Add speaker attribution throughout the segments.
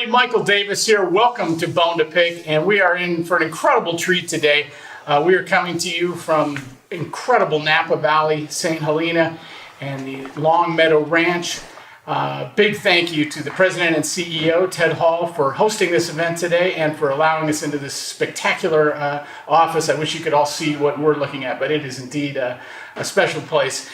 Speaker 1: Michael Davis here. Welcome to Bone2Pick, and we are in for an incredible treat today. We are coming to you from incredible Napa Valley, St. Helena, and the Long Meadow Ranch. Big thank you to the president and CEO, Ted Hall, for hosting this event today and for allowing us into this spectacular office. I wish you could all see what we're looking at, but it is indeed a special place.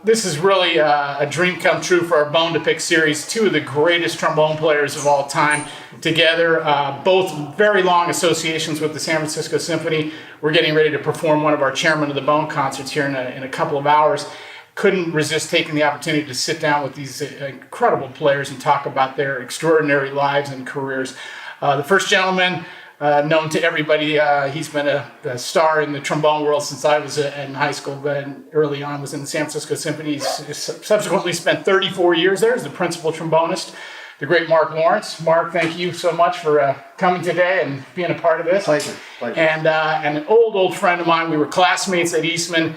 Speaker 1: This is really a dream come true for our Bone2Pick series. Two of the greatest trombone players of all time together, both very long associations with the San Francisco Symphony. We're getting ready to perform one of our Chairman of the Bone concerts here in a couple of hours. Couldn't resist taking the opportunity to sit down with these incredible players and talk about their extraordinary lives and careers. The first gentleman, known to everybody, he's been a star in the trombone world since I was in high school, but early on was in the San Francisco Symphony. He's subsequently spent 34 years there as the principal trombonist, the great Mark Lawrence. Mark, thank you so much for coming today and being a part of this.
Speaker 2: Pleasure.
Speaker 1: And an old friend of mine, we were classmates at Eastman.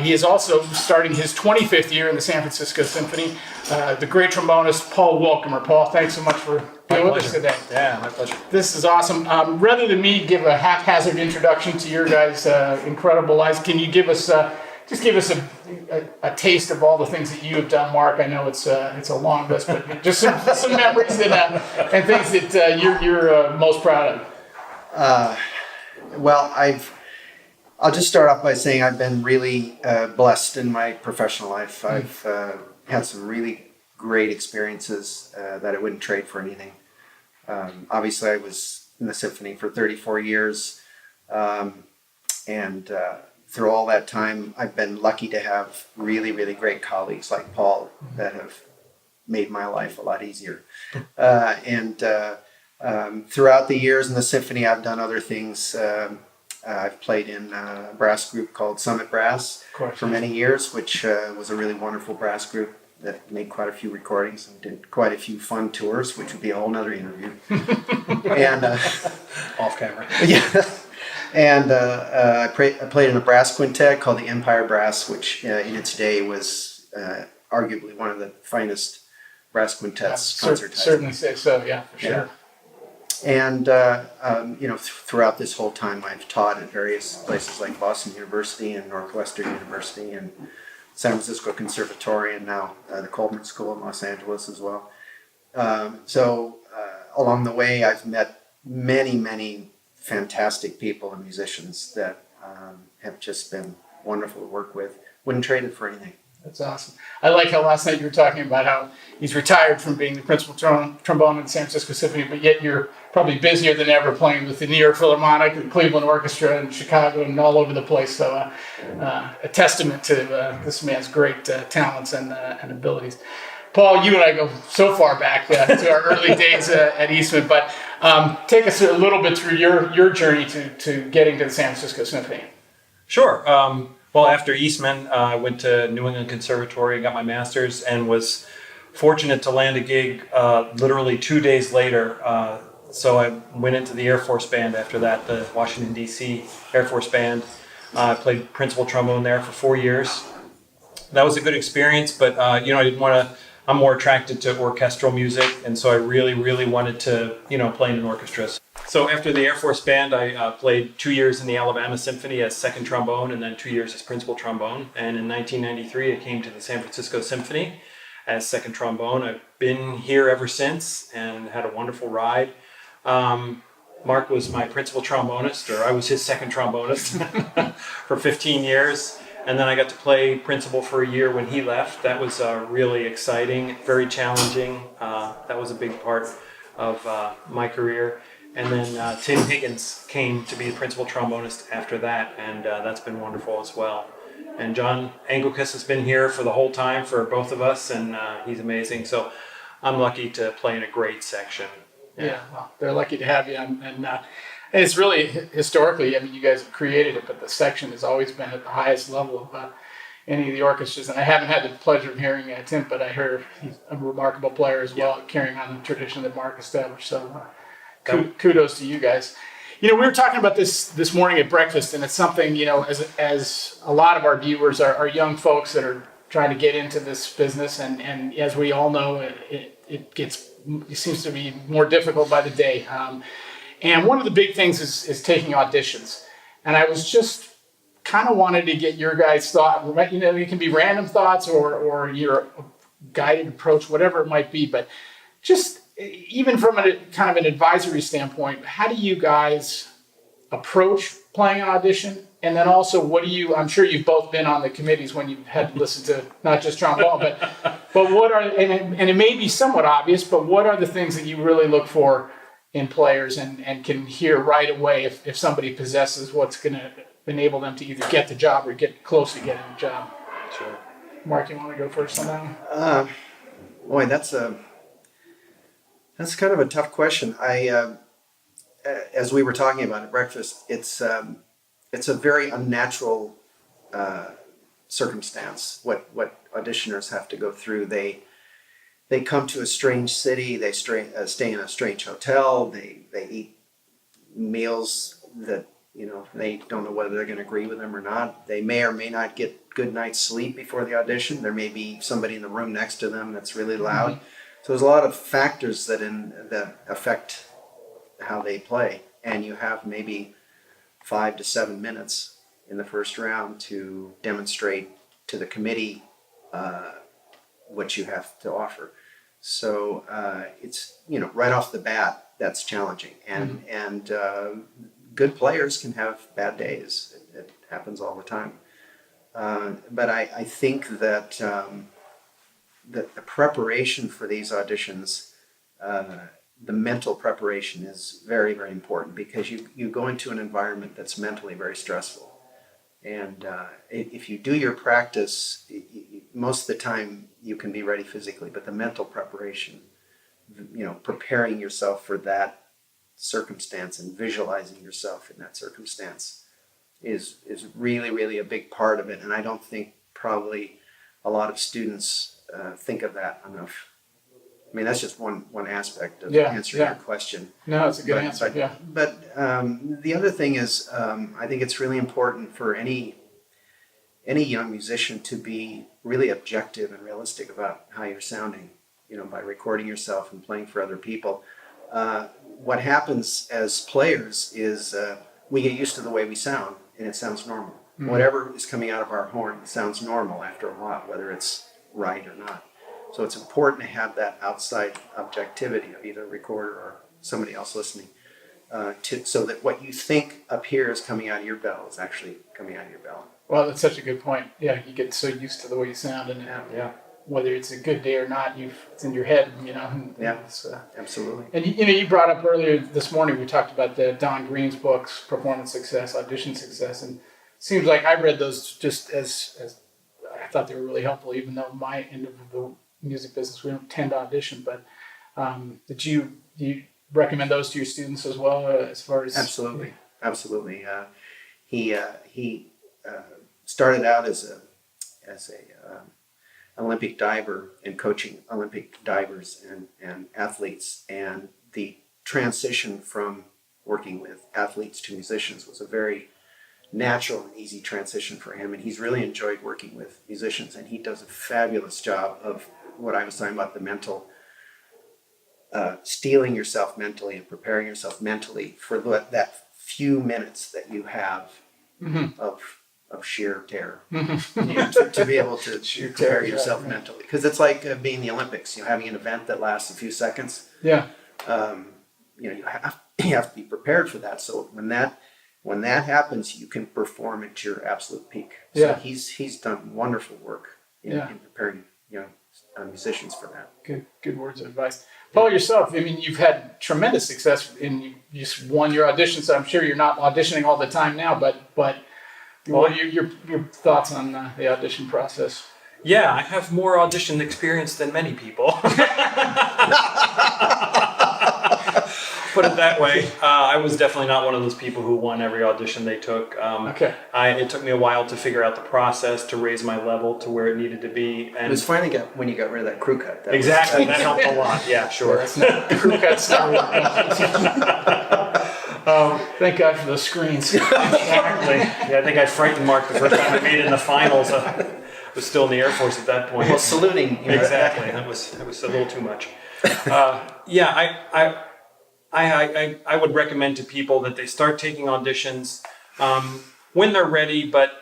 Speaker 1: He is also starting his 25th year in the San Francisco Symphony. The great trombonist, Paul Welcomer. Paul, thanks so much for being with us today.
Speaker 2: Yeah, my pleasure.
Speaker 1: This is awesome. Rather than me give a haphazard introduction to your guys' incredible lives, can you give us just give us a taste of all the things that you have done, Mark? I know it's a long list, but just some memories and things that you're most proud of.
Speaker 2: Well, I'll just start off by saying I've been really blessed in my professional life. I've had some really great experiences that I wouldn't trade for anything. Obviously, I was in the symphony for 34 years, and through all that time, I've been lucky to have really, really great colleagues like Paul that have made my life a lot easier. And throughout the years in the symphony, I've done other things. I've played in a brass group called Summit Brass for many years, which was a really wonderful brass group that made quite a few recordings and did quite a few fun tours, which would be a whole nother interview. And
Speaker 3: off camera.
Speaker 2: Yeah. And I played in a brass quintet called the Empire Brass, which in its day was arguably one of the finest brass quintets.
Speaker 1: Certainly say so, yeah, for sure.
Speaker 2: Yeah. And, throughout this whole time, I've taught at various places like Boston University and Northwestern University and San Francisco Conservatory, and now the Coleman School in Los Angeles as well. So along the way, I've met many fantastic people and musicians that have just been wonderful to work with. Wouldn't trade it for anything.
Speaker 1: That's awesome. I like how last night you were talking about how he's retired from being the principal trombone in the San Francisco Symphony, but yet you're probably busier than ever playing with the New York Philharmonic, the Cleveland Orchestra, and Chicago, and all over the place. So a testament to this man's great talents and abilities. Paul, you and I go so far back to our early days at Eastman, but take us a little bit through your journey to getting to the San Francisco Symphony.
Speaker 3: Sure. Well, after Eastman, I went to New England Conservatory, got my master's, and was fortunate to land a gig literally 2 days later. So I went into the Air Force Band after that, the Washington, D.C. Air Force Band. I played principal trombone there for 4 years. That was a good experience, but I didn't want to. I'm more attracted to orchestral music, and so I really wanted to, play in an orchestra. So after the Air Force Band, I played 2 years in the Alabama Symphony as second trombone, and then 2 years as principal trombone. And in 1993, I came to the San Francisco Symphony as second trombone. I've been here ever since and had a wonderful ride. Mark was my principal trombonist, or I was his second trombonist for 15 years. And then I got to play principal for a year when he left. That was really exciting, very challenging. That was a big part of my career. And then Tim Higgins came to be the principal trombonist after that, and that's been wonderful as well. And John Engelkes has been here for the whole time for both of us, and he's amazing. So I'm lucky to play in a great section.
Speaker 1: Yeah, well, they're lucky to have you. And it's really, historically, you guys have created it, but the section has always been at the highest level of any of the orchestras. And I haven't had the pleasure of hearing Tim, but I heard he's a remarkable player as well, carrying on the tradition that Mark established. So kudos to you guys. We were talking about this morning at breakfast, and it's something, as a lot of our viewers are young folks that are trying to get into this business. And as we all know, it gets it seems to be more difficult by the day. And one of the big things is taking auditions. And I was just kind of wanted to get your guys' thought. You know, it can be random thoughts or your guided approach, whatever it might be. But just even from a kind of an advisory standpoint, how do you guys approach playing an audition? And then also, I'm sure you've both been on the committees when you've had to listen to not just trombone, but what are, and it may be somewhat obvious, but what are the things that you really look for in players and can hear right away if somebody possesses what's going to enable them to either get the job or get close to getting the job?
Speaker 3: Sure.
Speaker 1: Mark, you want to go first on that one?
Speaker 2: Boy, that's kind of a tough question. As we were talking about at breakfast, it's a very unnatural circumstance. What auditioners have to go through. They come to a strange city. They stay in a strange hotel. They eat meals that they don't know whether they're going to agree with them or not. They may or may not get good night's sleep before the audition. There may be somebody in the room next to them that's really loud. Mm-hmm. So there's a lot of factors that affect how they play, and you have maybe 5 to 7 minutes in the first round to demonstrate to the committee what you have to offer. So it's right off the bat that's challenging, and good players can have bad days. It happens all the time. But I think that the preparation for these auditions, the mental preparation is very, very important, because you go into an environment that's mentally very stressful. And if you do your practice, most of the time you can be ready physically, but the mental preparation, preparing yourself for that circumstance and visualizing yourself in that circumstance is really, really a big part of it. And I don't think probably a lot of students think of that enough. I mean, that's just one aspect of answering your question.
Speaker 1: No, it's a good answer.
Speaker 2: But the other thing is, I think it's really important for any young musician to be really objective and realistic about how you're sounding. By recording yourself and playing for other people. What happens as players is we get used to the way we sound, and it sounds normal. Mm-hmm. Whatever is coming out of our horn sounds normal after a while, whether it's right or not. So it's important to have that outside objectivity of either a recorder or somebody else listening, so that what you think up here is coming out of your bell is actually coming out of your bell.
Speaker 1: Well, that's such a good point. Yeah, you get so used to the way you sound, and whether it's a good day or not, it's in your head,
Speaker 2: Absolutely.
Speaker 1: And you brought up earlier this morning, we talked about the Don Green's books, Performance Success, Audition Success, and it seems like I read those just as I thought they were really helpful, even though my end of the music business, we don't tend to audition, but did you recommend those to your students as well, as far as?
Speaker 2: Absolutely. He started out as a Olympic diver and coaching Olympic divers and athletes, and the transition from working with athletes to musicians was a very natural and easy transition for him, and he's really enjoyed working with musicians, and he does a fabulous job of what I was talking about, the mental steeling yourself mentally and preparing yourself mentally for that few minutes that you have of sheer terror. To be able to prepare yourself mentally, because it's like being the Olympics, having an event that lasts a few seconds. You have to be prepared for that, so when that happens, you can perform at your absolute peak. So he's done wonderful work in preparing musicians for that.
Speaker 1: Good words of advice. Paul, yourself, I mean, you've had tremendous success, and you just won your audition, so I'm sure you're not auditioning all the time now, but what are your thoughts on the audition process?
Speaker 3: Yeah, I have more audition experience than many people. Put it that way. I was definitely not one of those people who won every audition they took. It took me a while to figure out the process, to raise my level to where it needed to be. And
Speaker 2: it was finally when you got rid of that crew cut.
Speaker 3: That helped a lot. Yeah, sure.
Speaker 1: The crew cut's not thank God for those screens.
Speaker 3: Exactly. Yeah, I think I frightened Mark the first time I made it in the finals. I was still in the Air Force at that point.
Speaker 2: Well, saluting.
Speaker 3: Exactly. That was a little too much. Yeah, I would recommend to people that they start taking auditions when they're ready, but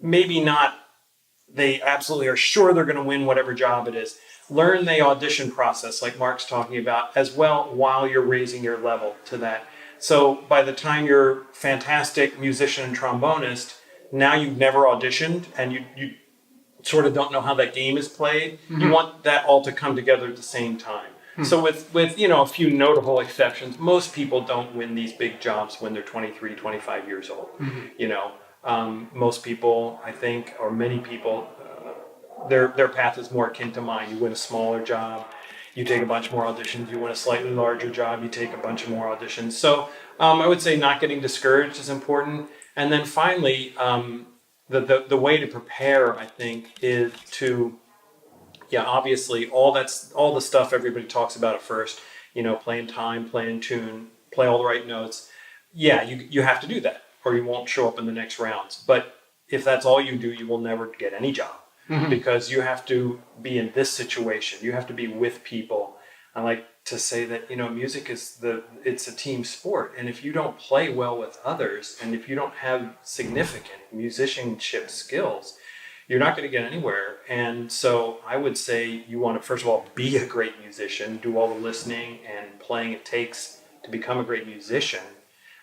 Speaker 3: maybe not. They absolutely are sure they're going to win whatever job it is. Learn the audition process, like Mark's talking about, as well while you're raising your level to that. So by the time you're fantastic musician and trombonist, now you've never auditioned and you sort of don't know how that game is played. Mm-hmm. You want that all to come together at the same time. Mm-hmm. So with a few notable exceptions, most people don't win these big jobs when they're 23, 25 years old. Mm-hmm. Most people, I think, or many people, their path is more akin to mine. You win a smaller job, you take a bunch more auditions. You win a slightly larger job, you take a bunch of more auditions. So I would say not getting discouraged is important. And then finally, the way to prepare, I think, is to, obviously all the stuff everybody talks about at first, playing time, playing tune, play all the right notes. Yeah, you have to do that or you won't show up in the next rounds. But if that's all you do, you will never get any job. Mm-hmm. Because you have to be in this situation. You have to be with people. I like to say that, music it's a team sport. And if you don't play well with others, and if you don't have significant musicianship skills, you're not going to get anywhere. And so I would say you want to, first of all, be a great musician, do all the listening and playing it takes to become a great musician,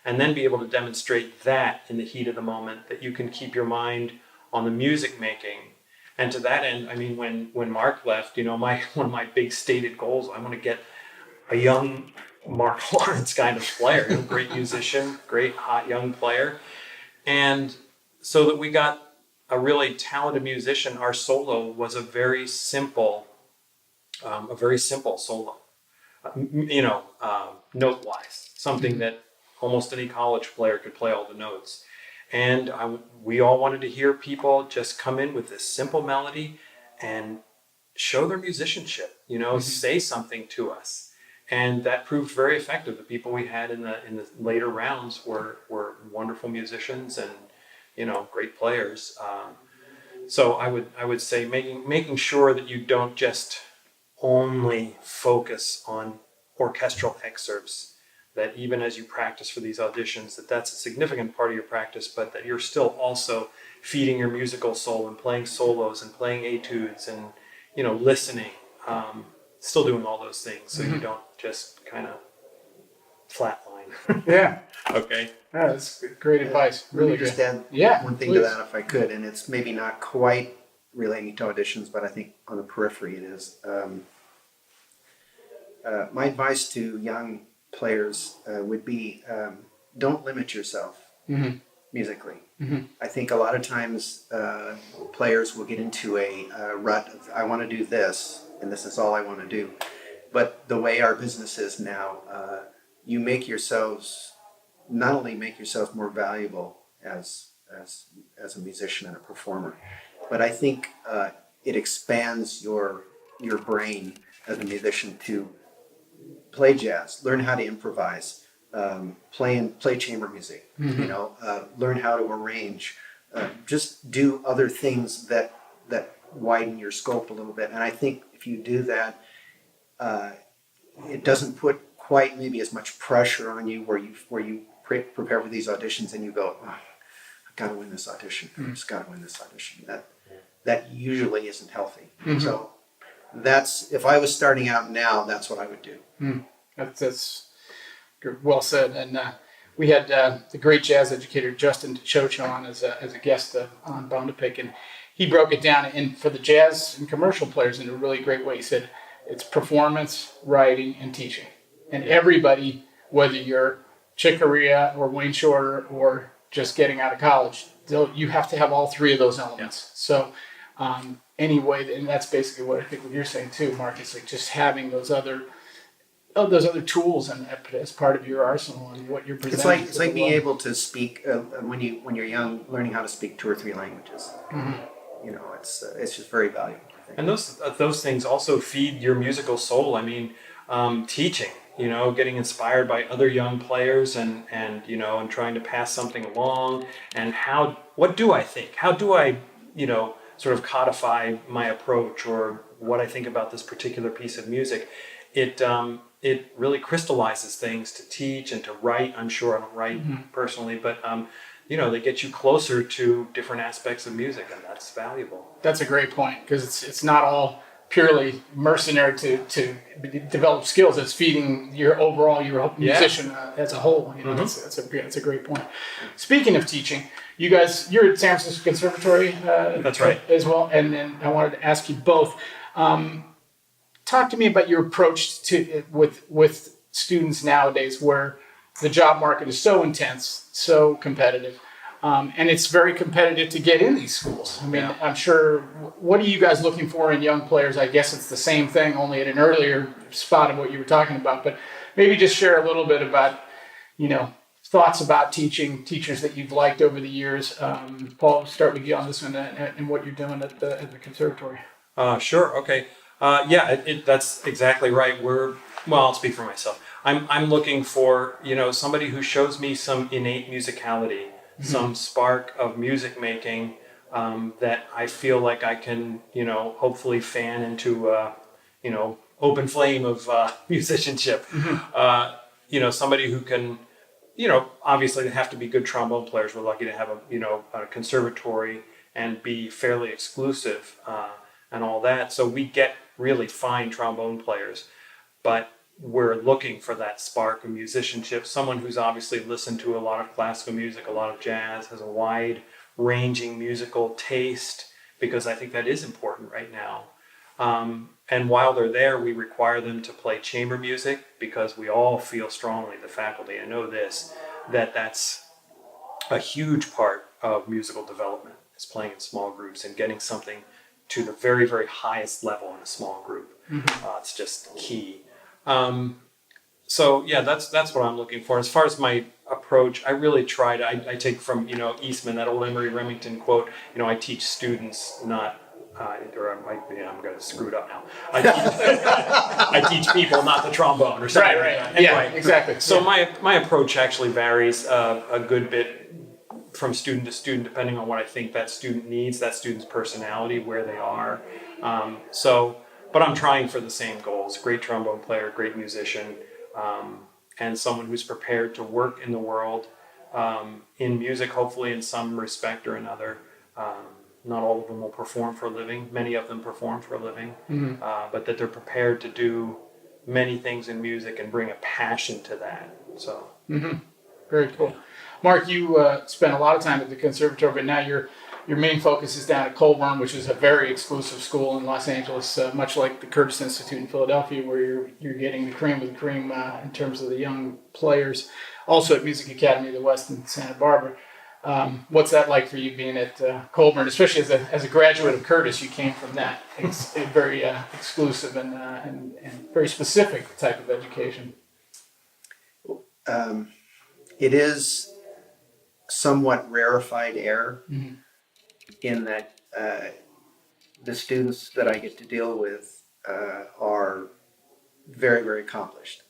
Speaker 3: and then be able to demonstrate that in the heat of the moment, that you can keep your mind on the music making. And to that end, I mean, when Mark left, one of my big stated goals, I want to get a young Mark Lawrence kind of player, great musician, great hot young player. And so that we got a really talented musician, our solo was a very simple solo, note-wise, something that almost any college player could play all the notes. And we all wanted to hear people just come in with this simple melody and show their musicianship, mm-hmm. say something to us. And that proved very effective. The people we had in the later rounds were wonderful musicians and, great players. So I would say making sure that you don't just only focus on orchestral excerpts, that even as you practice for these auditions, that's a significant part of your practice, but that you're still also feeding your musical soul and playing solos and playing etudes and, listening, still doing all those things so mm-hmm. you don't just kind of flatline.
Speaker 1: Yeah.
Speaker 3: Okay.
Speaker 1: Yeah, that's great advice. Really
Speaker 2: just
Speaker 1: good.
Speaker 2: Add one thing to that if I could, and it's maybe not quite relating to auditions, but I think on the periphery it is. My advice to young players would be don't limit yourself mm-hmm. musically. Mm-hmm. I think a lot of times players will get into a rut of I want to do this and this is all I want to do. But the way our business is now, you make yourselves not only make yourselves more valuable as a musician and a performer, but I think it expands your brain as a musician to play jazz, learn how to improvise, play chamber music, mm-hmm. Learn how to arrange, just do other things that widen your scope a little bit. And I think if you do that, it doesn't put quite maybe as much pressure on you where you prepare for these auditions and you go, oh, I've got to win this audition. Mm-hmm. I've just got to win this audition. That usually isn't healthy. Mm-hmm. So that's, if I was starting out now, that's what I would do.
Speaker 1: Mm. That's well said. And we had the great jazz educator Justin Chocho on as a guest on Bone2Pick, and he broke it down and for the jazz and commercial players in a really great way. He said it's performance, writing, and teaching. And everybody, whether you're Chick Corea or Wayne Shorter or just getting out of college, you have to have all three of those elements. Yeah. So anyway, and that's basically what I think what you're saying too, Mark. It's like just having those other tools and as part of your arsenal and what you're presenting.
Speaker 2: It's like being able to speak when you're young, learning how to speak 2 or 3 languages. Mm-hmm. It's just very valuable. I think.
Speaker 3: And those things also feed your musical soul. I mean, teaching. Getting inspired by other young players and trying to pass something along. And what do I think? How do I, sort of codify my approach or what I think about this particular piece of music? it really crystallizes things to teach and to write. I'm sure I don't write personally, but they get you closer to different aspects of music, and that's valuable.
Speaker 1: That's a great point, because it's not all purely mercenary to develop skills. It's feeding your musician as a whole. That's a great point. Speaking of teaching, you're at San Francisco Conservatory.
Speaker 3: That's right.
Speaker 1: As well, and then I wanted to ask you both. Talk to me about your approach to with students nowadays, where the job market is so intense, so competitive, and it's very competitive to get in these schools. I mean, I'm sure. What are you guys looking for in young players? I guess it's the same thing, only at an earlier spot of what you were talking about. But maybe just share a little bit about, thoughts about teachers that you've liked over the years. Paul, start with you on this one and what you're doing at the conservatory.
Speaker 3: Sure. Okay. That's exactly right. I'll speak for myself. I'm looking for, somebody who shows me some innate musicality, some spark of music making, that I feel like I can, hopefully fan into, open flame of musicianship. Somebody who can, obviously they have to be good trombone players. We're lucky to have a conservatory and be fairly exclusive, and all that. So we get really fine trombone players, but we're looking for that spark of musicianship, someone who's obviously listened to a lot of classical music, a lot of jazz, has a wide ranging musical taste, because I think that is important right now. And while they're there, we require them to play chamber music, because we all feel strongly, the faculty, I know this, that's a huge part of musical development, is playing in small groups and getting something to the very, very highest level in a small group. It's just key. That's what I'm looking for. As far as my approach, I really try to, I take from, Eastman, that old Emory Remington quote, I teach students, not, I'm going to screw it up now. I teach people, not the trombone or something.
Speaker 1: Right.
Speaker 3: Anyway,
Speaker 1: yeah, exactly.
Speaker 3: So my approach actually varies a good bit from student to student, depending on what I think that student needs, that student's personality, where they are. But I'm trying for the same goals: great trombone player, great musician, and someone who's prepared to work in the world, in music, hopefully in some respect or another. Not all of them will perform for a living. Many of them perform for a living, but that they're prepared to do many things in music and bring a passion to that. So.
Speaker 1: Very cool. Mark, you spent a lot of time at the conservatory, but now your main focus is down at Colburn, which is a very exclusive school in Los Angeles, much like the Curtis Institute in Philadelphia, where you're getting the cream of the cream in terms of the young players. Also at Music Academy of the West in Santa Barbara. What's that like for you being at Colburn, especially as a graduate of Curtis? You came from that very exclusive and very specific type of education.
Speaker 2: It is somewhat rarefied air in that the students that I get to deal with are very, very accomplished.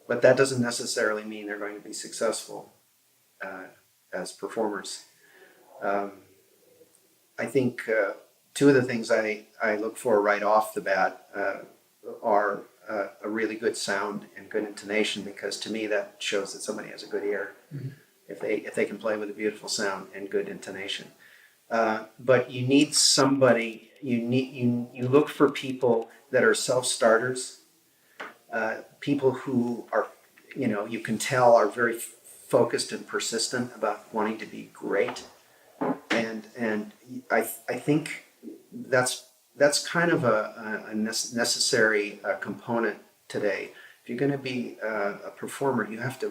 Speaker 2: But that doesn't necessarily mean they're going to be successful as performers. I think two of the things I look for right off the bat are a really good sound and good intonation, because to me that shows that somebody has a good ear. If they can play with a beautiful sound and good intonation. But you need somebody. You look for people that are self-starters, people who are, you can tell are very focused and persistent about wanting to be great, and I think that's kind of a necessary component today. If you're going to be a performer, you have to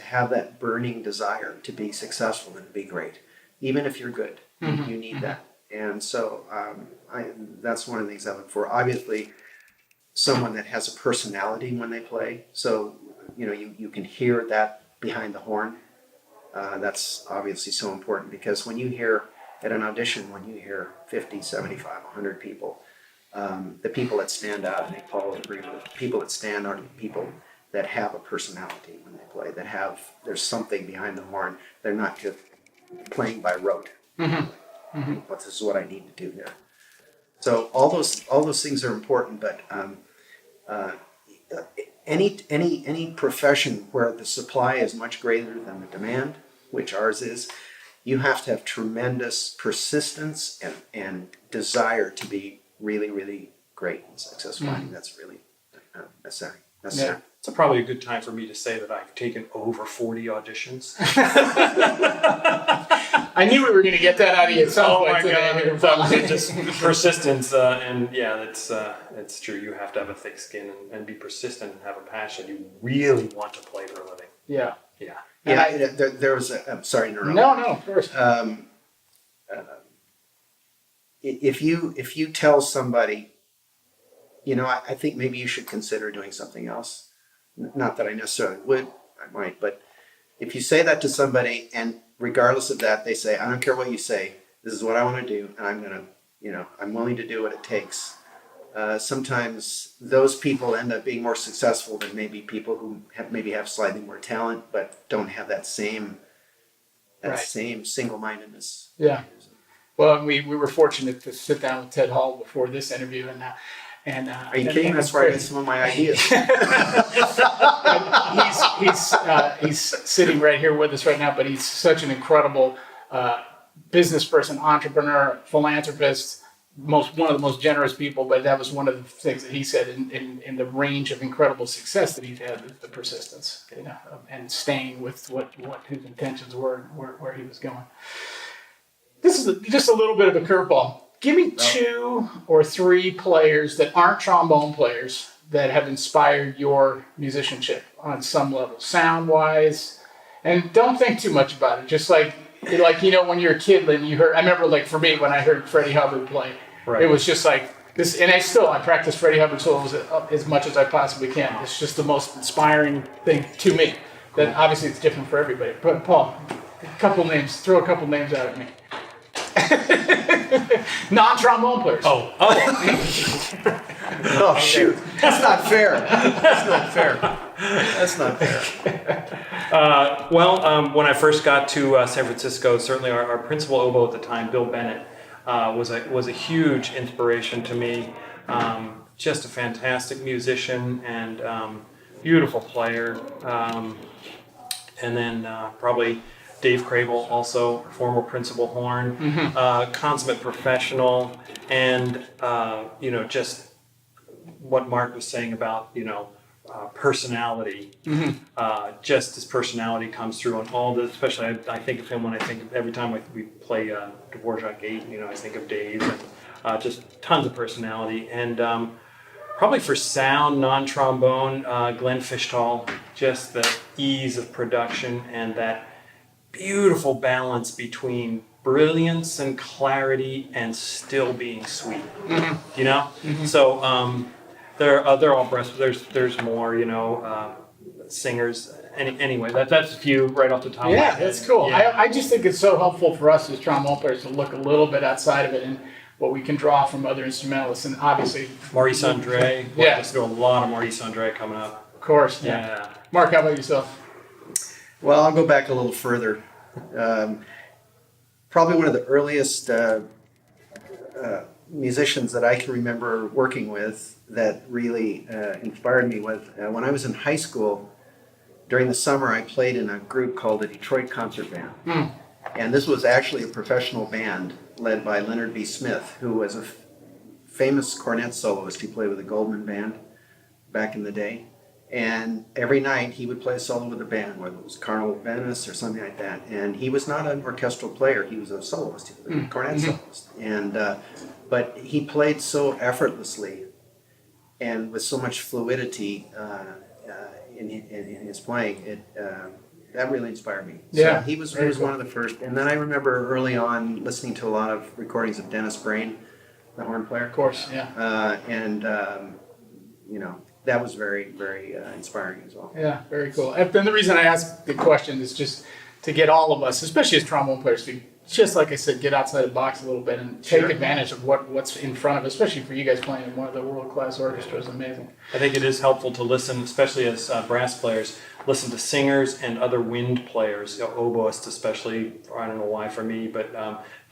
Speaker 2: have that burning desire to be successful and to be great. Even if you're good, you need that. And so that's one of the things I look for. Obviously, someone that has a personality when they play. So, you can hear that behind the horn. That's obviously so important, because when you hear at an audition, when you hear 50, 75, 100 people, the people that stand out, I think Paul would agree with, the people that stand are the people that have a personality when they play, there's something behind the horn. They're not just playing by rote. But this is what I need to do here. So all those things are important, but any profession where the supply is much greater than the demand, which ours is, you have to have tremendous persistence and desire to be really, really great and successful. I think that's really necessary.
Speaker 1: Yeah.
Speaker 3: It's probably a good time for me to say that I've taken over 40 auditions.
Speaker 1: I knew we were going to get that out of you at some point today.
Speaker 3: Just persistence, and yeah, it's true. You have to have a thick skin and be persistent and have a passion. You really want to play for a living.
Speaker 1: Yeah.
Speaker 3: Yeah.
Speaker 2: Yeah, there was a. I'm sorry to interrupt.
Speaker 1: No, of course.
Speaker 2: If you tell somebody, I think maybe you should consider doing something else. Not that I necessarily would, I might, but if you say that to somebody and regardless of that, they say, I don't care what you say, this is what I want to do, and I'm going to, I'm willing to do what it takes. Sometimes those people end up being more successful than maybe people who have slightly more talent, but don't have that same single-mindedness.
Speaker 1: Yeah. Well, we were fortunate to sit down with Ted Hall before this interview, are you
Speaker 2: kidding? That's where I get some of my ideas.
Speaker 1: he's sitting right here with us right now, but he's such an incredible business person, entrepreneur, philanthropist, one of the most generous people. But that was one of the things that he said in the range of incredible success that he's had, the persistence, and staying with what his intentions were, where he was going. This is just a little bit of a curveball. Give me 2 or 3 players that aren't trombone players that have inspired your musicianship on some level, sound-wise. And don't think too much about it. Just like when you're a kid and you heard, I remember for me when I heard Freddie Hubbard play, It was just like this, and I practice Freddie Hubbard solos as much as I possibly can. It's just the most inspiring thing to me. That obviously it's different for everybody. But Paul, throw a couple names out at me. Non-trombone players.
Speaker 2: Oh shoot! That's not fair.
Speaker 3: When I first got to San Francisco, certainly our principal oboe at the time, Bill Bennett, was a huge inspiration to me. Just a fantastic musician and beautiful player. And then probably Dave Crable, also former principal horn, consummate professional, and just what Mark was saying about personality. Just his personality comes through on all the. Especially, I think of him when I think of every time we play Dvorak 8. I think of Dave, and just tons of personality. And probably for sound, non-trombone, Glenn Fishtall. Just the ease of production and that beautiful balance between brilliance and clarity and still being sweet. So they're all breast. There's more singers. Anyway, that's a few right off the top.
Speaker 1: Yeah, that's cool. Yeah. I just think it's so helpful for us as trombone players to look a little bit outside of it and what we can draw from other instrumentalists, and obviously
Speaker 3: Maurice Andre.
Speaker 1: Yeah,
Speaker 3: let's do a lot of Maurice Andre coming up.
Speaker 1: Of course.
Speaker 3: Yeah.
Speaker 1: Mark, how about yourself?
Speaker 2: Well, I'll go back a little further. Probably one of the earliest musicians that I can remember working with that really inspired me was when I was in high school. During the summer, I played in a group called the Detroit Concert Band. And this was actually a professional band led by Leonard B. Smith, who was a famous cornet soloist. He played with the Goldman Band back in the day. And every night he would play a solo with the band, whether it was Carnival of Venice or something like that. And he was not an orchestral player; he was a soloist, he was a cornet soloist. And but he played so effortlessly and with so much fluidity in his playing. That really inspired me.
Speaker 1: Yeah,
Speaker 2: so he was one of the first. And then I remember early on listening to a lot of recordings of Dennis Brain, the horn player.
Speaker 1: Of course, yeah.
Speaker 2: That was very, very inspiring as well.
Speaker 1: Yeah, very cool. And the reason I ask the question is just to get all of us, especially as trombone players, to just like I said, get outside the box a little bit and take advantage of what's in front of us, especially for you guys playing in one of the world-class orchestras. Amazing.
Speaker 3: I think it is helpful to listen, especially as brass players, listen to singers and other wind players, oboists especially, I don't know why for me, but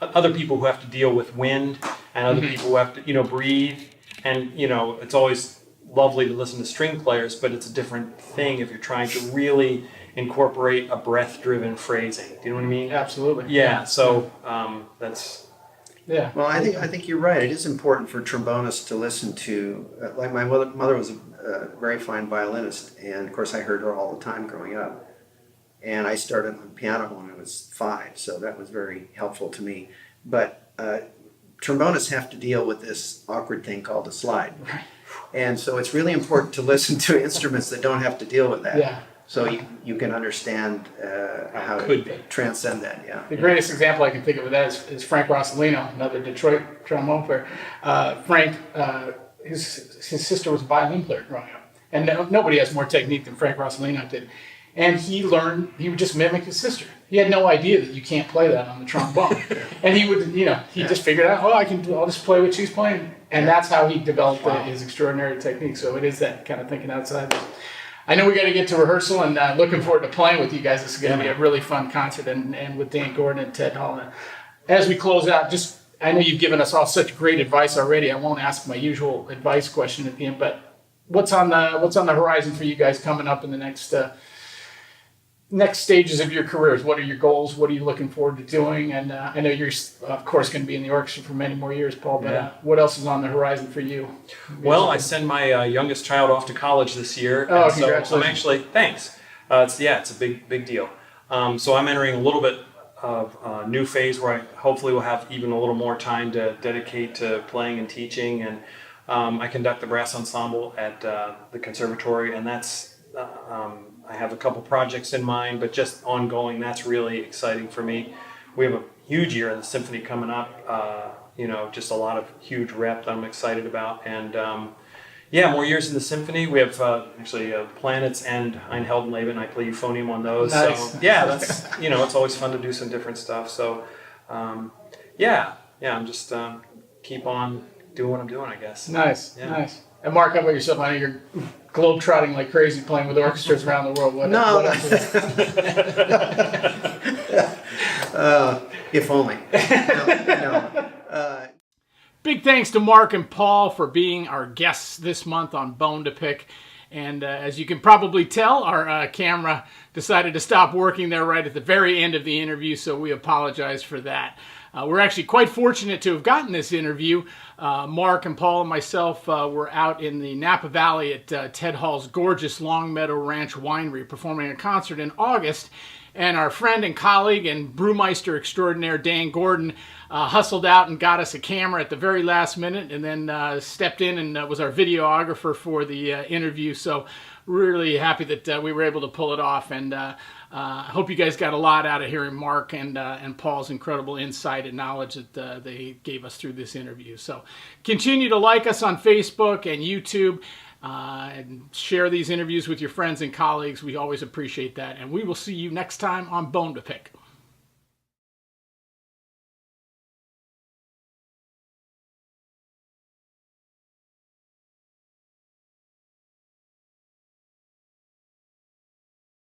Speaker 3: other people who have to deal with wind and other people who have to, breathe. And, it's always lovely to listen to string players, but it's a different thing if you're trying to really incorporate a breath-driven phrasing. Do you know what I mean?
Speaker 1: Absolutely.
Speaker 3: Yeah. So that's.
Speaker 1: Yeah.
Speaker 2: Well, I think you're right. It is important for trombonists to listen to. Like my mother was a very fine violinist, and of course I heard her all the time growing up. And I started on piano when I was 5, so that was very helpful to me. But trombonists have to deal with this awkward thing called a slide.
Speaker 1: Right.
Speaker 2: And so it's really important to listen to instruments that don't have to deal with that.
Speaker 1: Yeah.
Speaker 2: So you can understand how
Speaker 3: Could
Speaker 2: to
Speaker 3: be.
Speaker 2: transcend that, yeah.
Speaker 1: The greatest example I can think of that is Frank Rossellino, another Detroit trombone player. Frank, his sister was a violin player growing up. And nobody has more technique than Frank Rossellino did. And he would just mimic his sister. He had no idea that you can't play that on the trombone. And he would, he just figured out, I'll just play what she's playing. And that's how he developed his extraordinary technique. So it is that kind of thinking outside. I know we got to get to rehearsal, and looking forward to playing with you guys. This is going to be a really fun concert, and with Dan Gordon and Ted Hall. As we close out, I know you've given us all such great advice already. I won't ask my usual advice question at the end, but what's on the horizon for you guys coming up in the next stages of your careers? What are your goals? What are you looking forward to doing? And I know you're, of course, going to be in the orchestra for many more years, Paul, but what else is on the horizon for you?
Speaker 3: Well, I send my youngest child off to college this year.
Speaker 1: Oh,
Speaker 3: and
Speaker 1: congratulations.
Speaker 3: So I'm actually, thanks. It's a big deal. So I'm entering a little bit of a new phase where I hopefully will have even a little more time to dedicate to playing and teaching. And I conduct the brass ensemble at the conservatory, and that's I have a couple projects in mind, but just ongoing, that's really exciting for me. We have a huge year in the symphony coming up, just a lot of huge rep that I'm excited about. And more years in the symphony. We have Planets and Ein Heldenleben. I play euphonium on those.
Speaker 1: Nice.
Speaker 3: So that's, it's always fun to do some different stuff. So I'm just keep on doing what I'm doing, I guess.
Speaker 1: Nice,
Speaker 3: Yeah.
Speaker 1: nice. And Mark, how about yourself? I know you're globe-trotting like crazy, playing with orchestras around the world. What else is-
Speaker 2: If only. No.
Speaker 1: Big thanks to Mark and Paul for being our guests this month on Bone2Pick. And as you can probably tell, our camera decided to stop working there right at the very end of the interview, so we apologize for that. We're actually quite fortunate to have gotten this interview. Mark and Paul and myself were out in the Napa Valley at Ted Hall's gorgeous Long Meadow Ranch Winery performing a concert in August. And our friend and colleague and brewmeister extraordinaire Dan Gordon hustled out and got us a camera at the very last minute, and then stepped in and was our videographer for the interview. So really happy that we were able to pull it off, and I hope you guys got a lot out of hearing Mark and Paul's incredible insight and knowledge that they gave us through this interview. So continue to like us on Facebook and YouTube. And share these interviews with your friends and colleagues. We always appreciate that. And we will see you next time on Bone2Pick.